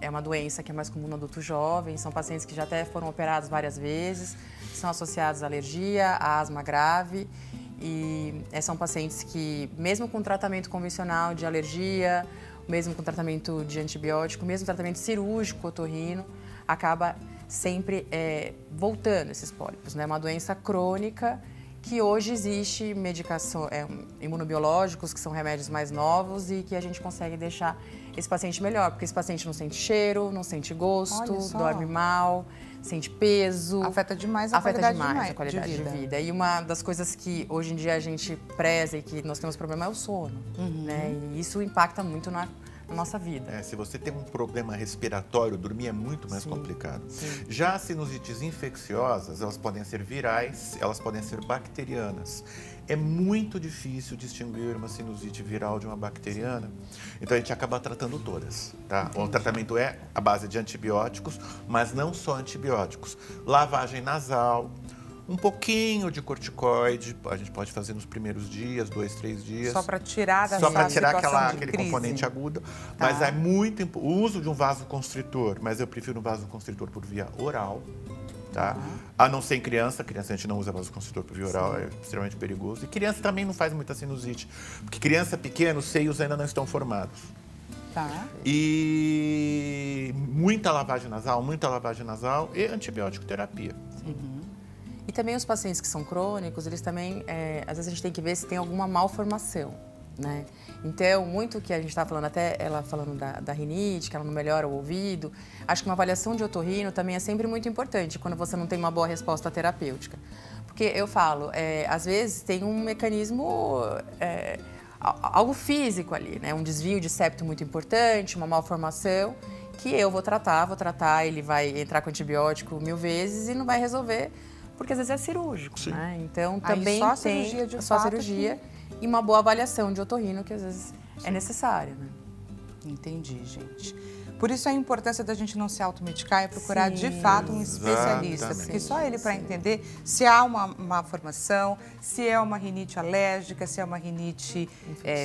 é uma doença que é mais comum no adulto jovem. São pacientes que já até foram operados várias vezes, são associados à alergia, à asma grave. E são pacientes que, mesmo com tratamento convencional de alergia, mesmo com tratamento de antibiótico, mesmo tratamento cirúrgico otorrino, acaba sempre voltando esses pólipos, né? É uma doença crônica que hoje existe medicação, imunobiológicos, que são remédios mais novos e que a gente consegue deixar esse paciente melhor, porque esse paciente não sente cheiro, não sente gosto, dorme mal, sente peso. Afeta demais a qualidade de vida. E uma das coisas que hoje em dia a gente preza e que nós temos problema é o sono, né? E isso impacta muito na nossa vida. Se você tem um problema respiratório, dormir é muito mais complicado. Sim. Já as sinusites infecciosas, elas podem ser virais, elas podem ser bacterianas. É muito difícil distinguir uma sinusite viral de uma bacteriana, então a gente acaba tratando todas, tá? O tratamento é à base de antibióticos, mas não só antibióticos. Lavagem nasal, um pouquinho de corticoide, a gente pode fazer nos primeiros dias, 2, 3 dias. Só para tirar da aquele componente agudo. Tá. Mas é muito o uso de um vasoconstritor, mas eu prefiro um vasoconstritor por via oral, tá? A não ser em criança a gente não usa vasoconstritor por via oral, é extremamente perigoso. E criança também não faz muita sinusite, porque criança pequena, os seios ainda não estão formados. Tá. E muita lavagem nasal e antibiótico terapia. E também os pacientes que são crônicos, eles também, às vezes a gente tem que ver se tem alguma malformação, né? Então, muito que a gente está falando, até ela falando da rinite, que ela não melhora o ouvido, acho que uma avaliação de otorrino também é sempre muito importante quando você não tem uma boa resposta terapêutica. Porque eu falo, às vezes tem um mecanismo, algo físico ali, né? Um desvio de septo muito importante, uma malformação, que eu vou tratar, ele vai entrar com antibiótico 1000 vezes e não vai resolver, porque às vezes é cirúrgico, né? Então também só tem cirurgia e uma boa avaliação de otorrino que às vezes é necessária, né? Entendi, gente. Por isso a importância da gente não se automedicar e procurar de fato um especialista, porque só ele para entender se há uma formação, se é uma rinite alérgica, se é uma rinite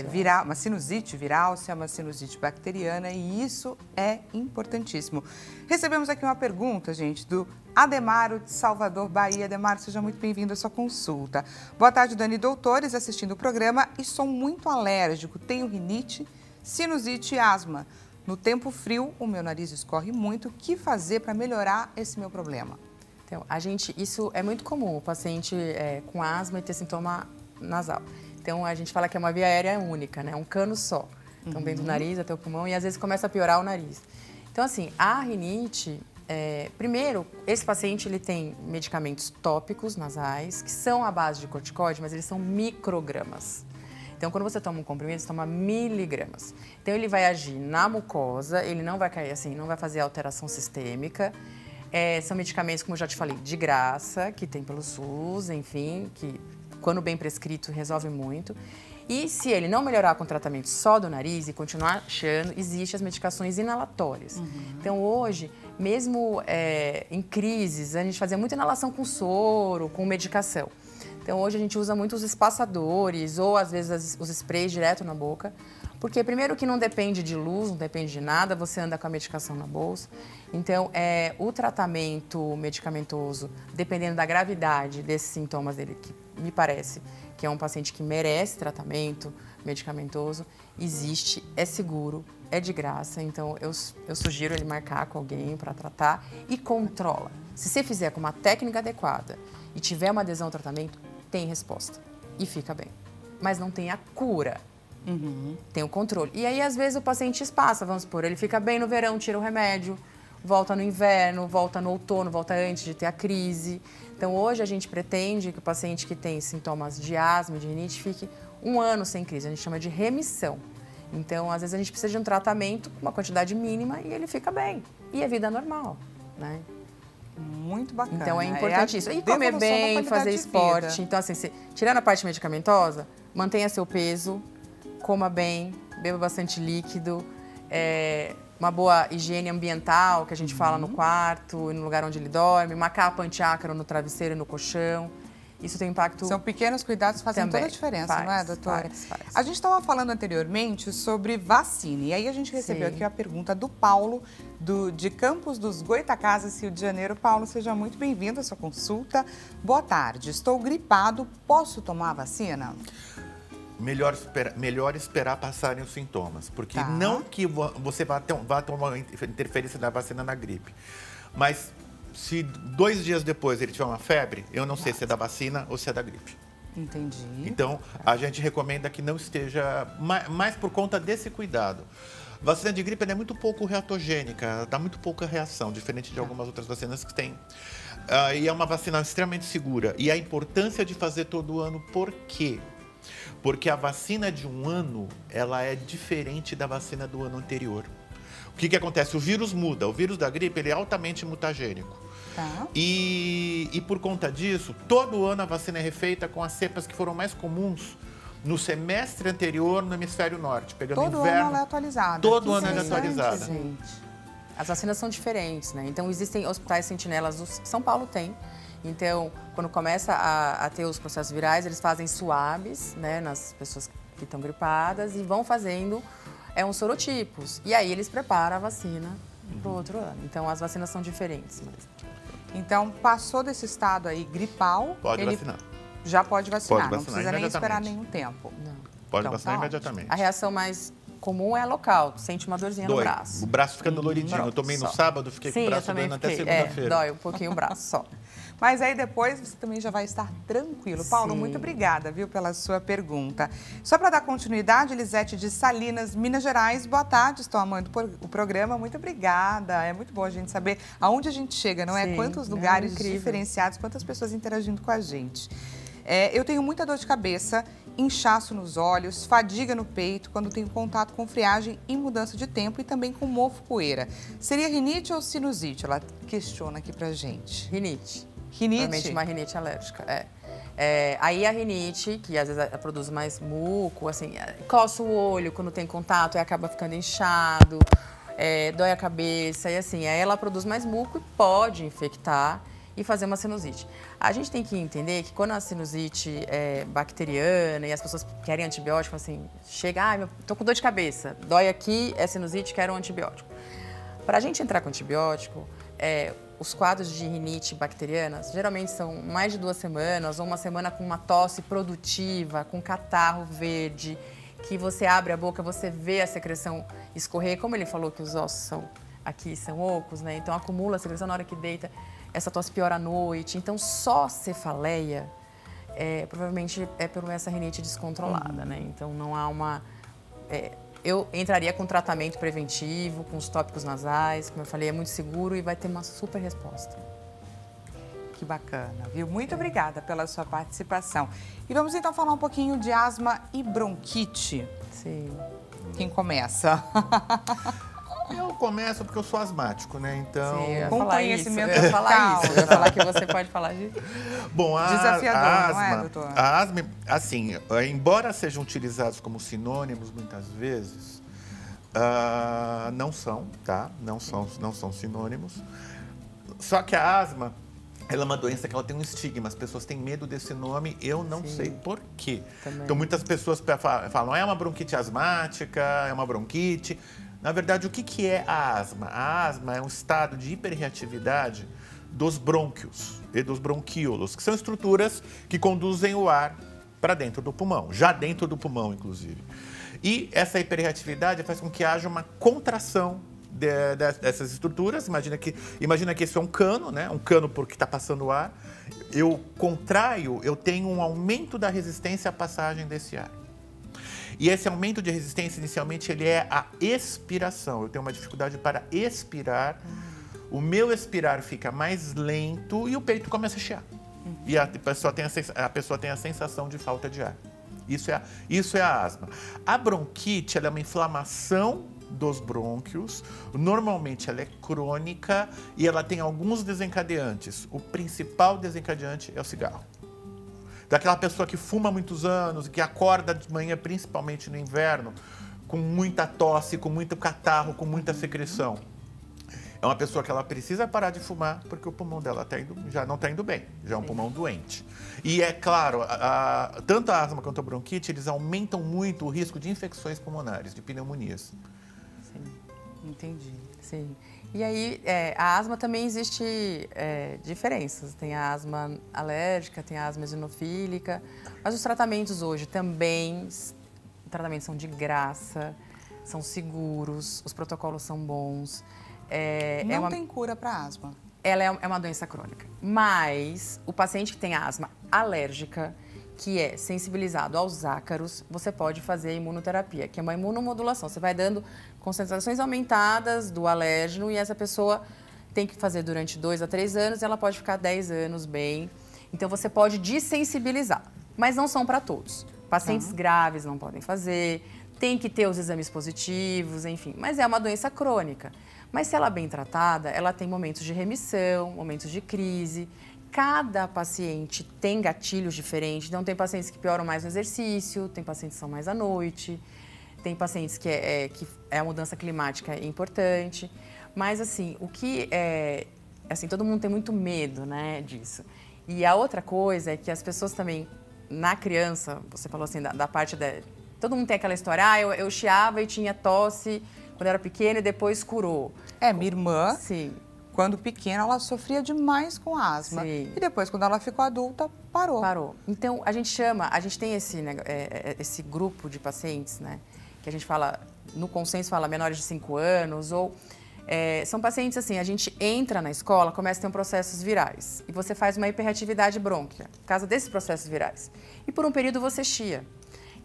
viral, uma sinusite viral, se é uma sinusite bacteriana, e isso é importantíssimo. Recebemos aqui uma pergunta, gente, do Ademaro de Salvador, Bahia. Ademaro, seja muito bem-vindo à sua consulta. Boa tarde, Dani e doutores, assistindo o programa, e sou muito alérgico, tenho rinite, sinusite e asma. No tempo frio, o meu nariz escorre muito. O que fazer para melhorar esse meu problema? Então, isso é muito comum, o paciente com asma e ter sintoma nasal. Então, a gente fala que é uma via aérea única, né? Um cano só. Então, vem do nariz até o pulmão e às vezes começa a piorar o nariz. Então, assim, a rinite, primeiro, esse paciente ele tem medicamentos tópicos nasais, que são à base de corticoide, mas eles são microgramas. Então, quando você toma um comprimido, você toma miligramas. Então, ele vai agir na mucosa, ele não vai cair assim, não vai fazer alteração sistêmica. São medicamentos, como eu já te falei, de graça, que tem pelo SUS, enfim, que quando bem prescrito resolve muito. E se ele não melhorar com tratamento só do nariz e continuar achando, existem as medicações inalatórias. Então, hoje, mesmo em crises, a gente fazia muita inalação com soro, com medicação. Então, hoje a gente usa muito os espaçadores ou, às vezes, os sprays direto na boca. Porque, primeiro, que não depende de luz, não depende de nada, você anda com a medicação na bolsa. Então, o tratamento medicamentoso, dependendo da gravidade desses sintomas dele, que me parece que é um paciente que merece tratamento medicamentoso, existe, é seguro, é de graça. Então, eu sugiro ele marcar com alguém para tratar e controla. Se você fizer com uma técnica adequada e tiver uma adesão ao tratamento, tem resposta e fica bem. Mas não tem a cura, tem o controle. E aí, às vezes, o paciente espaça, vamos supor, ele fica bem no verão, tira o remédio, volta no inverno, volta no outono, volta antes de ter a crise. Então, hoje a gente pretende que o paciente que tem sintomas de asma e de rinite fique 1 ano sem crise, a gente chama de remissão. Então, às vezes, a gente precisa de um tratamento com uma quantidade mínima e ele fica bem. E é vida normal, né? Muito bacana. Então, é importante isso. E comer bem, fazer esporte. Então, assim, tirando a parte medicamentosa, mantenha seu peso, coma bem, beba bastante líquido, uma boa higiene ambiental, que a gente fala no quarto, no lugar onde ele dorme, uma capa antiácaro no travesseiro e no colchão. Isso tem impacto. São pequenos cuidados que fazem também. Toda a diferença, não é, doutora? Faz. A gente estava falando anteriormente sobre vacina. E aí a gente recebeu aqui a pergunta do Paulo, de Campos dos Goitacazes, Rio de Janeiro. Paulo, seja muito bem-vindo à sua consulta. Boa tarde. Estou gripado. Posso tomar a vacina? Melhor esperar passarem os sintomas. Porque não que você vá ter uma interferência da vacina na gripe. Mas se 2 dias depois ele tiver uma febre, eu não sei se é da vacina ou se é da gripe. Entendi. Então, a gente recomenda que não esteja, mais por conta desse cuidado. Vacina de gripe é muito pouco reatogênica, dá muito pouca reação, diferente de algumas outras vacinas que tem. E é uma vacina extremamente segura. E a importância de fazer todo ano, por quê? Porque a vacina de 1 ano, ela é diferente da vacina do ano anterior. O que acontece? O vírus muda. O vírus da gripe, ele é altamente mutagênico. E por conta disso, todo ano a vacina é refeita com as cepas que foram mais comuns no semestre anterior no hemisfério norte, pegando todo inverno. Todo ano ela é atualizada. Todo ano ela é atualizada. Gente. As vacinas são diferentes, né? Então, existem hospitais sentinelas, São Paulo tem. Então, quando começa a ter os processos virais, eles fazem swabs, né, nas pessoas que estão gripadas e vão fazendo uns sorotipos. E aí eles preparam a vacina para o outro ano. Então, as vacinas são diferentes mesmo. Então, passou desse estado aí gripal, pode vacinar. Já pode vacinar, não precisa nem esperar nenhum tempo. Não. Pode vacinar imediatamente. A reação mais comum é local, sente uma dorzinha no braço. O braço fica doloridinho. Eu tomei no sábado, fiquei com o braço doendo até segunda-feira. Dói um pouquinho o braço só. Mas aí depois você também já vai estar tranquilo. Paulo, muito obrigada, viu, pela sua pergunta. Só para dar continuidade, Elisete de Salinas, Minas Gerais. Boa tarde, estou amando o programa. Muito obrigada. É muito bom a gente saber aonde a gente chega, não é? Quantos lugares diferenciados, quantas pessoas interagindo com a gente. Eu tenho muita dor de cabeça, inchaço nos olhos, fadiga no peito quando tenho contato com friagem e mudança de tempo e também com mofo, poeira. Seria rinite ou sinusite? Ela questiona aqui pra gente. Rinite. Rinite? Normalmente uma rinite alérgica, aí a rinite, que às vezes produz mais muco, assim, coça o olho quando tem contato e acaba ficando inchado. dói a cabeça, e assim, aí ela produz mais muco e pode infectar e fazer uma sinusite. A gente tem que entender que quando a sinusite é bacteriana e as pessoas querem antibiótico, assim, chega, tô com dor de cabeça, dói aqui, é sinusite, quero um antibiótico. Para a gente entrar com antibiótico, os quadros de rinite bacteriana geralmente são mais de 2 semanas ou uma semana com uma tosse produtiva, com catarro verde, que você abre a boca, você vê a secreção escorrer. Como ele falou que os ossos aqui são ocos, né? Então acumula a secreção na hora que deita. Essa tosse piora à noite. Então só cefaleia provavelmente é por essa rinite descontrolada, né? Então não há uma... eu entraria com tratamento preventivo, com os tópicos nasais, como eu falei, é muito seguro e vai ter uma super resposta. Que bacana, viu? Muito obrigada pela sua participação. E vamos então falar um pouquinho de asma e bronquite. Sim. Quem começa? Eu começo porque eu sou asmático, né? Então... Sim, com conhecimento eu ia falar isso. Eu ia falar que você pode falar de... Bom, desafiador, não é, doutor? A asma, assim, embora sejam utilizados como sinônimos muitas vezes, não são, tá? Não são sinônimos. Só que a asma, ela é uma doença que ela tem um estigma. As pessoas têm medo desse nome, eu não sei por quê. Também. Então, muitas pessoas falam, é uma bronquite asmática, é uma bronquite. Na verdade, o que é a asma? A asma é um estado de hiperreatividade dos brônquios e dos bronquíolos, que são estruturas que conduzem o ar para dentro do pulmão, já dentro do pulmão, inclusive. E essa hiperreatividade faz com que haja uma contração dessas estruturas. Imagina que isso é um cano, né? Um cano porque está passando o ar. Eu contraio, eu tenho um aumento da resistência à passagem desse ar. E esse aumento de resistência, inicialmente, ele é a expiração. Eu tenho uma dificuldade para expirar. O meu expirar fica mais lento e o peito começa a chiar. E a pessoa tem a sensação de falta de ar. Isso é a asma. A bronquite, ela é uma inflamação dos brônquios. Normalmente, ela é crônica e ela tem alguns desencadeantes. O principal desencadeante é o cigarro. Daquela pessoa que fuma há muitos anos e que acorda de manhã, principalmente no inverno, com muita tosse, com muito catarro, com muita secreção. É uma pessoa que ela precisa parar de fumar porque o pulmão dela já não está indo bem, já é um pulmão doente. E é claro, tanto a asma quanto a bronquite, eles aumentam muito o risco de infecções pulmonares, de pneumonias. Sim, entendi. Sim. E aí, a asma também existe diferenças. Tem a asma alérgica, tem a asma eosinofílica. Mas os tratamentos hoje também, os tratamentos são de graça, são seguros, os protocolos são bons. Não tem cura para asma. Ela é uma doença crônica. Mas o paciente que tem asma alérgica, que é sensibilizado aos ácaros, você pode fazer a imunoterapia, que é uma imunomodulação. Você vai dando concentrações aumentadas do alérgeno e essa pessoa tem que fazer durante 2 a 3 anos e ela pode ficar 10 anos bem. Então, você pode dessensibilizar, mas não são para todos. Pacientes graves não podem fazer, tem que ter os exames positivos, enfim. Mas é uma doença crônica. Mas se ela é bem tratada, ela tem momentos de remissão, momentos de crise. Cada paciente tem gatilhos diferentes, então tem pacientes que pioram mais no exercício, tem pacientes que são mais à noite, tem pacientes que a mudança climática é importante. Mas, assim, o que assim, todo mundo tem muito medo, né, disso. E a outra coisa é que as pessoas também, na criança, você falou assim, da parte todo mundo tem aquela história, eu chiava e tinha tosse quando era pequena e depois curou. Minha irmã... Sim. Quando pequena, ela sofria demais com asma. Sim. E depois, quando ela ficou adulta, parou. Parou. Então, a gente tem esse grupo de pacientes, né? Que a gente fala, no consenso fala menores de 5 anos, ou são pacientes assim, a gente entra na escola, começa a ter processos virais. E você faz uma hiperreatividade brônquia, por causa desses processos virais. E por um período você chia.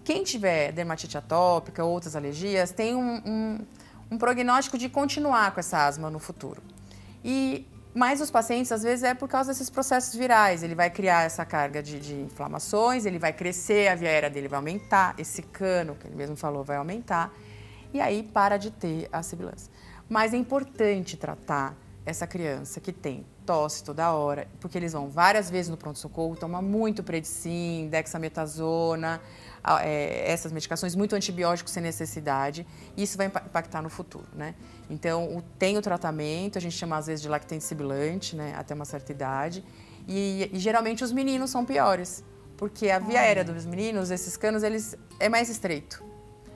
Quem tiver dermatite atópica ou outras alergias, tem um prognóstico de continuar com essa asma no futuro. Mas os pacientes, às vezes, é por causa desses processos virais. Ele vai criar essa carga de inflamações, ele vai crescer, a via aérea dele vai aumentar, esse cano, que ele mesmo falou, vai aumentar. E aí para de ter a sibilância. Mas é importante tratar essa criança que tem tosse toda hora, porque eles vão várias vezes no pronto-socorro, toma muito predicin, dexametasona, essas medicações, muito antibiótico sem necessidade, e isso vai impactar no futuro, né? Então, tem o tratamento, a gente chama às vezes de lactente sibilante, né, até uma certa idade, e geralmente os meninos são piores, porque a via aérea dos meninos, esses canos, eles é mais estreito.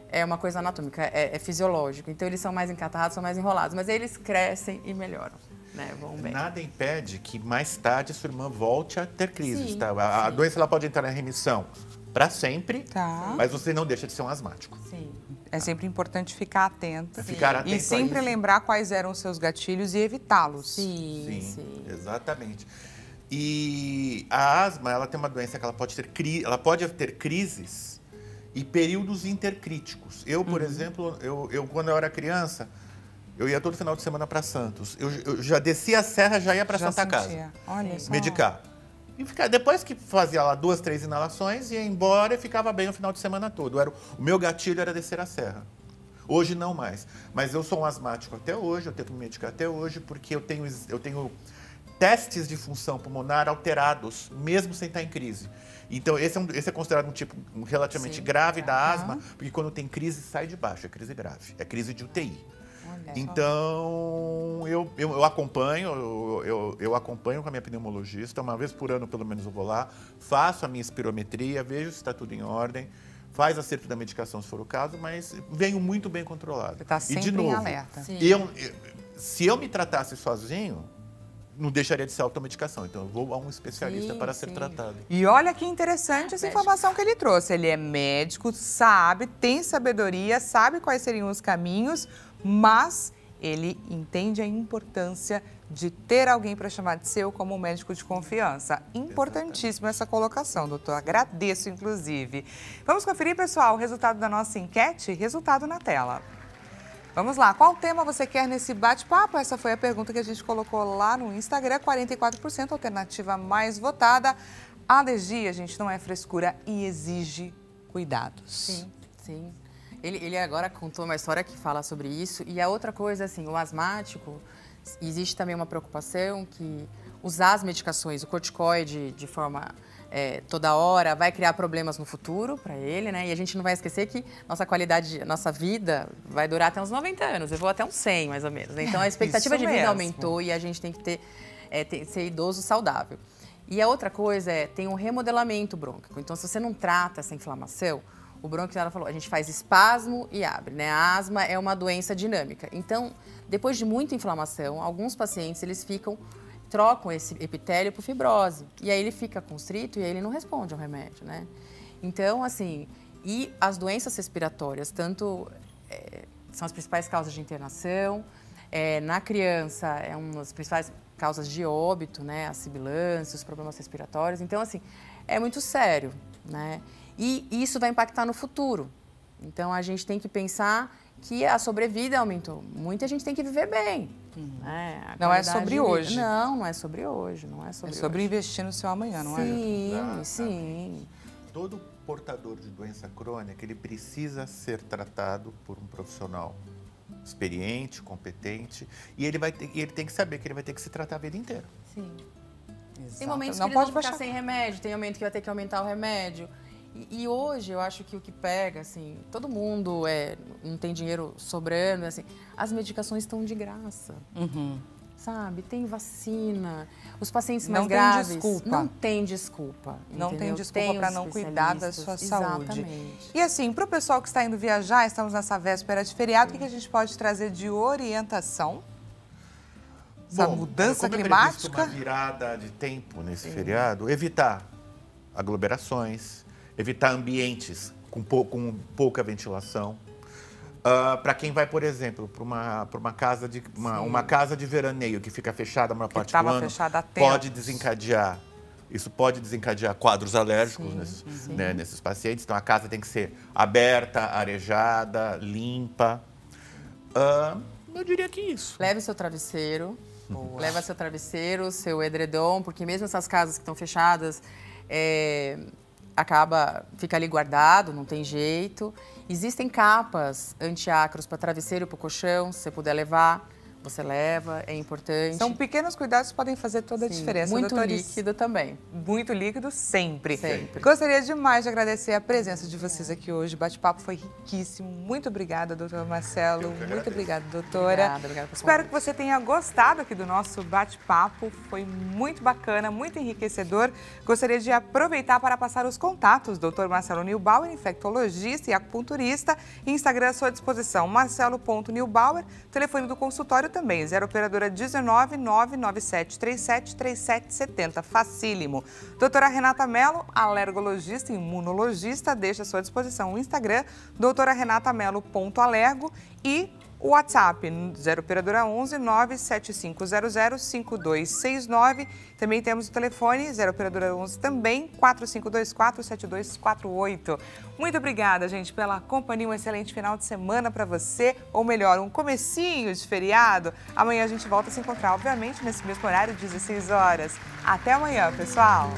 É uma coisa anatômica, é fisiológico. Então, eles são mais encatados, são mais enrolados. Mas eles crescem e melhoram, né? Vão bem. Nada impede que mais tarde a sua irmã volte a ter crises, Sim, tá? A doença ela pode entrar em remissão para sempre, mas você não deixa de ser um asmático. Sim. É sempre importante ficar atenta. Ficar atento E sempre a isso. lembrar quais eram os seus gatilhos e evitá-los. Sim. Exatamente. E a asma, ela tem uma doença que ela pode ter crises e períodos intercríticos. Eu, por exemplo, quando eu era criança, eu ia todo final de semana para Santos. Eu já descia a serra, já ia para Santa Casa. Olha só. Medicar. E depois que fazia lá 2, 3 inalações, ia embora e ficava bem o final de semana todo. O meu gatilho era descer a serra. Hoje não mais. Mas eu sou um asmático até hoje, eu tenho que me medicar até hoje, porque eu tenho testes de função pulmonar alterados, mesmo sem estar em crise. Então, esse é considerado um tipo relativamente grave da asma, porque quando tem crise, sai de baixo, é crise grave, é crise de UTI. Então, eu acompanho, eu acompanho com a minha pneumologista, uma vez por ano, pelo menos, eu vou lá, faço a minha espirometria, vejo se está tudo em ordem, faz acerto da medicação, se for o caso, mas venho muito bem controlado. Você está sempre e, de novo, em alerta. Se eu me tratasse sozinho, não deixaria de ser automedicação. Então, eu vou a um especialista para ser tratado. E olha que interessante essa informação que ele trouxe. Ele é médico, sabe, tem sabedoria, sabe quais seriam os caminhos, mas ele entende a importância de ter alguém para chamar de seu como um médico de confiança. Importantíssima essa colocação, doutor. Agradeço, inclusive. Vamos conferir, pessoal, o resultado da nossa enquete? Resultado na tela. Vamos lá, qual tema você quer nesse bate-papo? Essa foi a pergunta que a gente colocou lá no Instagram, 44%, alternativa mais votada. A alergia, gente, não é frescura e exige cuidados. Sim. Ele agora contou uma história que fala sobre isso. E a outra coisa, assim, o asmático, existe também uma preocupação que usar as medicações, o corticoide de forma toda hora, vai criar problemas no futuro para ele, né? E a gente não vai esquecer que nossa vida vai durar até uns 90 anos. Eu vou até uns 100, mais ou menos. Né? Então, a expectativa de vida aumentou e a gente tem que ser idoso saudável. E a outra coisa tem um remodelamento brônquico. Então, se você não trata essa inflamação, o brônquio, ela falou, a gente faz espasmo e abre, né? A asma é uma doença dinâmica. Então, depois de muita inflamação, alguns pacientes, eles trocam esse epitélio por fibrose. E aí ele fica constrito e aí ele não responde ao remédio, né? Então, assim, e as doenças respiratórias, tanto são as principais causas de internação, na criança é uma das principais causas de óbito, né? A sibilância, os problemas respiratórios. Então, assim, é muito sério, né? E isso vai impactar no futuro. Então, a gente tem que pensar que a sobrevida aumentou. Muita gente tem que viver bem. Né? Não é sobre hoje. Não é sobre hoje. É sobre investir no seu amanhã, não é? Sim. Todo portador de doença crônica, ele precisa ser tratado por um profissional experiente, competente, e ele tem que saber que ele vai ter que se tratar a vida inteira. Sim. Exato. Tem momentos não que pode ele vai ficar sem remédio, tem momento que vai ter que aumentar o remédio. E hoje, eu acho que o que pega, assim, todo mundo não tem dinheiro sobrando, assim, as medicações estão de graça, sabe? Tem vacina, os pacientes mais graves... Não tem desculpa. Não tem desculpa para não cuidar da sua saúde. Exatamente. E assim, para o pessoal que está indo viajar, estamos nessa véspera de feriado, o que a gente pode trazer de orientação? Essa mudança climática? Como é uma virada de tempo nesse feriado, evitar aglomerações, evitar ambientes com pouca ventilação. Para quem vai, por exemplo, para uma casa de veraneio que fica fechada a maior parte do ano, isso pode desencadear quadros alérgicos nesses pacientes. Então, a casa tem que ser aberta, arejada, limpa. Eu diria que isso. Leve seu travesseiro, leva seu travesseiro, seu edredom, porque mesmo essas casas que estão fechadas, fica ali guardado, não tem jeito. Existem capas antiácaros para travesseiro e para o colchão, se você puder levar, você leva, é importante. São pequenos cuidados que podem fazer toda a diferença. Muito doutores. líquido também. Muito líquido sempre. Sempre. Gostaria demais de agradecer a presença de vocês aqui hoje. O bate-papo foi riquíssimo. Muito obrigada, doutor Marcelo. Muito obrigada, doutora. Obrigada Espero que você tenha gostado aqui do nosso bate-papo. Foi muito bacana, muito enriquecedor. Gostaria de aproveitar para passar os contatos. Doutor Marcelo Nilbauer, infectologista e acupunturista. Instagram à sua disposição, marcelo.nilbauer. Telefone do consultório também, 0 operadora 19 997 37 3770, facílimo. Doutora Renata Mello, alergologista e imunologista, deixa à sua disposição o Instagram, doutorarenatamelo.alergo e o WhatsApp, 0 operadora 11 97500 5269. Também temos o telefone, 0 operadora 11 também, 4524 7248. Muito obrigada, gente, pela companhia. Um excelente final de semana para você, ou melhor, um comecinho de feriado. Amanhã a gente volta a se encontrar, obviamente, nesse mesmo horário, 16 horas. Até amanhã, pessoal!